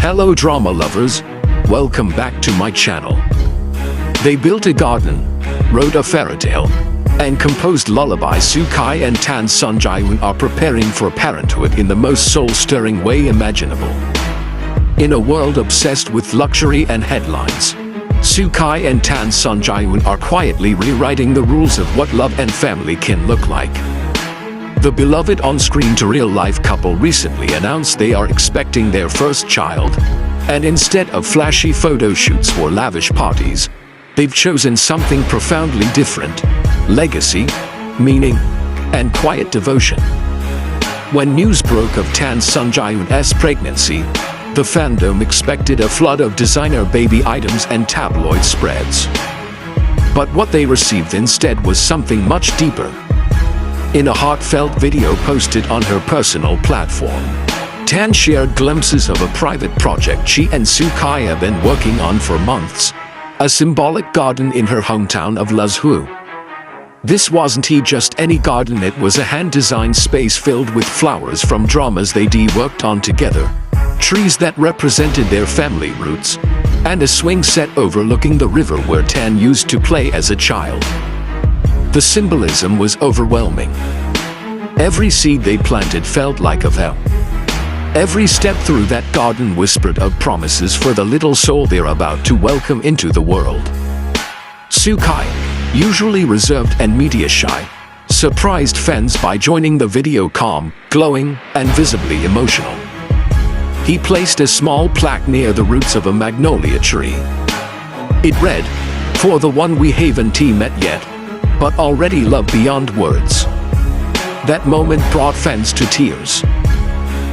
Hello drama lovers, welcome back to my channel. They built a garden, wrote a fairy tale, and composed lullabies. Kai and Tan Songyun are preparing for parenthood in the most soul-stirring way imaginable. In a world obsessed with luxury and headlines, Kai and Tan Songyun are quietly rewriting the rules of what love and family can look like. The beloved on-screen to real-life couple recently announced they are expecting their first child, and instead of flashy photo shoots or lavish parties, they've chosen something profoundly different: legacy, meaning, and quiet devotion. When news broke of Tan Songyun's pregnancy, the fandom expected a flood of designer baby items and tabloid spreads. But what they received instead was something much deeper. In a heartfelt video posted on her personal platform, Tan shared glimpses of a private project she and Kai have been working on for months: a symbolic garden in her hometown of Luzhu. This wasn't just any garden, it was a hand-designed space filled with flowers from dramas they worked on together, trees that represented their family roots, and a swing set overlooking the river where Tan used to play as a child. The symbolism was overwhelming. Every seed they planted felt like a vow. Every step through that garden whispered of promises for the little soul they're about to welcome into the world. Kai, usually reserved and media-shy, surprised fans by joining the video calm, glowing, and visibly emotional. He placed a small plaque near the roots of a magnolia tree. It read, "For the one we haven't met yet, but already love beyond words." That moment brought fans to tears.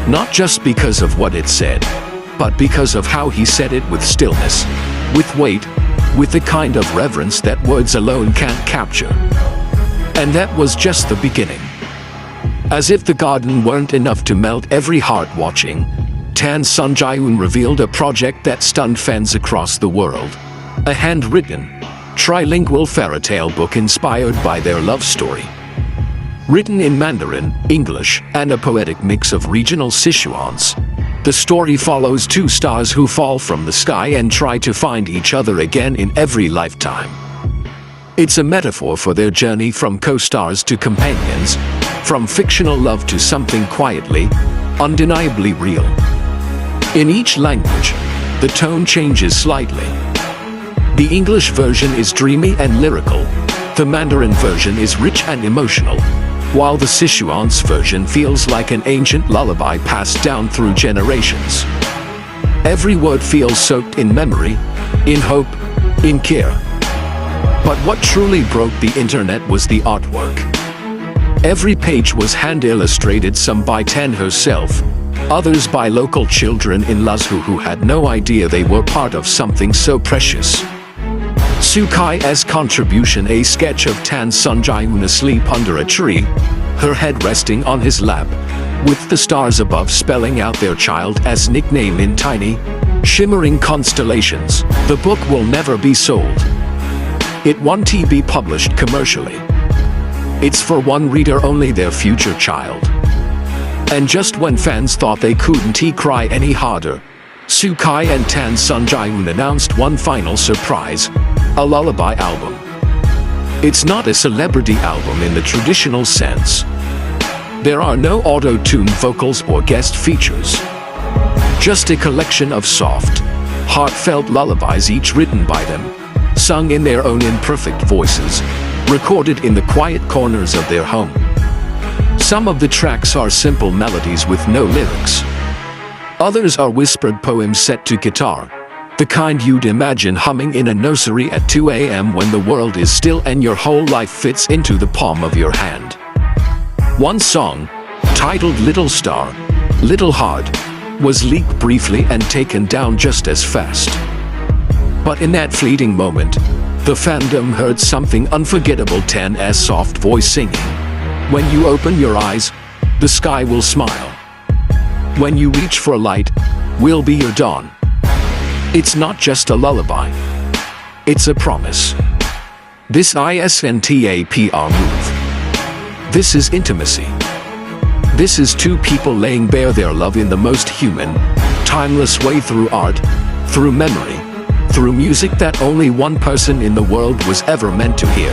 Not just because of what it said, but because of how he said it, with stillness, with weight, with the kind of reverence that words alone can't capture. And that was just the beginning. As if the garden weren't enough to melt every heart watching, Tan Songyun revealed a project that stunned fans across the world: a handwritten, trilingual fairy tale book inspired by their love story. Written in Mandarin, English, and a poetic mix of regional Sichuans, the story follows two stars who fall from the sky and try to find each other again in every lifetime. It's a metaphor for their journey from co-stars to companions, from fictional love to something quietly, undeniably real. In each language, the tone changes slightly. The English version is dreamy and lyrical, the Mandarin version is rich and emotional, while the Sichuan's version feels like an ancient lullaby passed down through generations. Every word feels soaked in memory, in hope, in care. But what truly broke the internet was the artwork. Every page was hand-illustrated, some by Tan herself, others by local children in Luzhu who had no idea they were part of something so precious. Kai's contribution: a sketch of Tan Songyun asleep under a tree, her head resting on his lap, with the stars above spelling out their child's nickname in tiny, shimmering constellations. The book will never be sold. It won't be published commercially. It's for one reader only, their future child. And just when fans thought they couldn't cry any harder, Kai and Tan Songyun announced one final surprise: a lullaby album. It's not a celebrity album in the traditional sense. There are no auto-tuned vocals or guest features. Just a collection of soft, heartfelt lullabies, each written by them, sung in their own imperfect voices, recorded in the quiet corners of their home. Some of the tracks are simple melodies with no lyrics. Others are whispered poems set to guitar, the kind you'd imagine humming in a nursery at 2 a.m. when the world is still and your whole life fits into the palm of your hand. One song, titled "Little Star, Little Heart," was leaked briefly and taken down just as fast. But in that fleeting moment, the fandom heard something unforgettable: Tan's soft voice singing, "When you open your eyes, the sky will smile. When you reach for light, we'll be your dawn." It's not just a lullaby. It's a promise. This isn't a PR move. This is intimacy. This is two people laying bare their love in the most human, timeless way through art, through memory, through music that only one person in the world was ever meant to hear.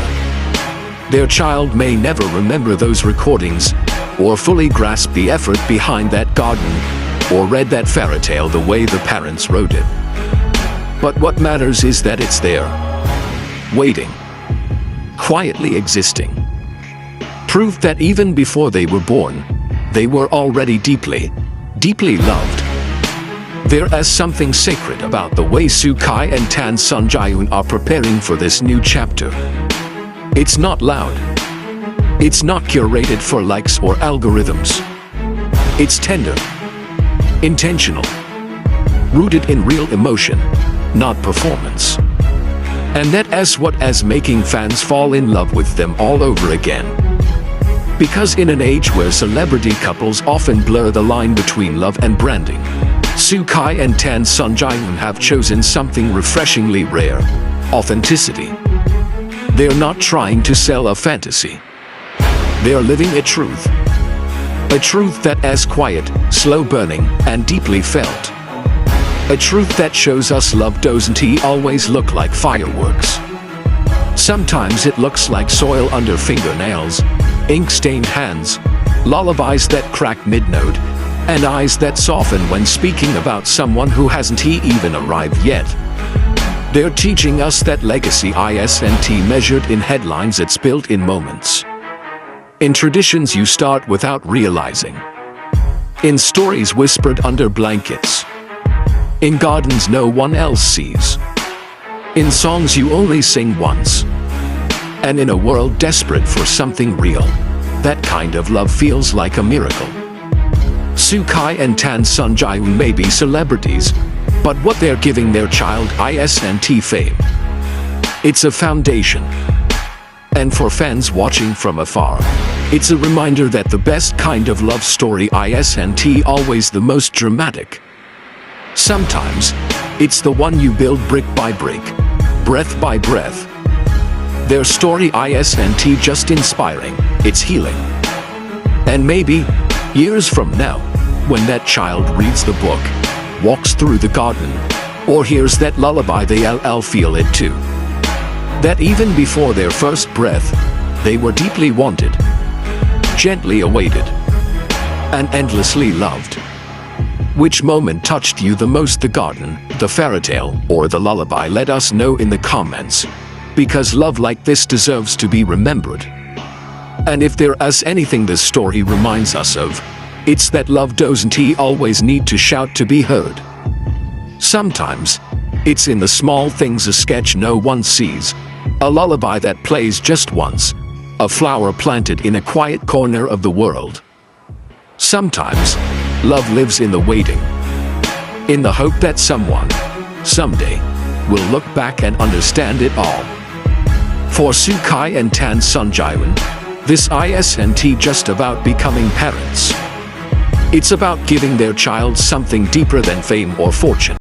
Their child may never remember those recordings, or fully grasp the effort behind that garden, or read that fairy tale the way the parents wrote it. But what matters is that it's there, waiting, quietly existing. Proof that even before they were born, they were already deeply, deeply loved. There is something sacred about the way Kai and Tan Songyun are preparing for this new chapter. It's not loud. It's not curated for likes or algorithms. It's tender, intentional, rooted in real emotion, not performance. And that is what is making fans fall in love with them all over again. Because in an age where celebrity couples often blur the line between love and branding, Kai and Tan Songyun have chosen something refreshingly rare: authenticity. They're not trying to sell a fantasy. They're living a truth. A truth that is quiet, slow burning, and deeply felt. A truth that shows us love doesn't always look like fireworks. Sometimes it looks like soil under fingernails, ink-stained hands, lullabies that crack mid-note, and eyes that soften when speaking about someone who hasn't even arrived yet. They're teaching us that legacy isn't measured in headlines, it's built in moments. In traditions you start without realizing. In stories whispered under blankets. In gardens no one else sees. In songs you only sing once. And in a world desperate for something real, that kind of love feels like a miracle. Kai and Tan Songyun may be celebrities, but what they're giving their child isn't fame. It's a foundation. And for fans watching from afar, it's a reminder that the best kind of love story isn't always the most dramatic. Sometimes, it's the one you build brick by brick, breath by breath. Their story isn't just inspiring, it's healing. And maybe, years from now, when that child reads the book, walks through the garden, or hears that lullaby, they'll feel it too. That even before their first breath, they were deeply wanted, gently awaited, and endlessly loved. Which moment touched you the most, the garden, the fairy tale, or the lullaby? Let us know in the comments, because love like this deserves to be remembered. And if there is anything this story reminds us of, it's that love doesn't always need to shout to be heard. Sometimes, it's in the small things: a sketch no one sees, a lullaby that plays just once, a flower planted in a quiet corner of the world. Sometimes, love lives in the waiting, in the hope that someone, someday, will look back and understand it all. For Kai and Tan Songyun, this isn't just about becoming parents. It's about giving their child something deeper than fame or fortune.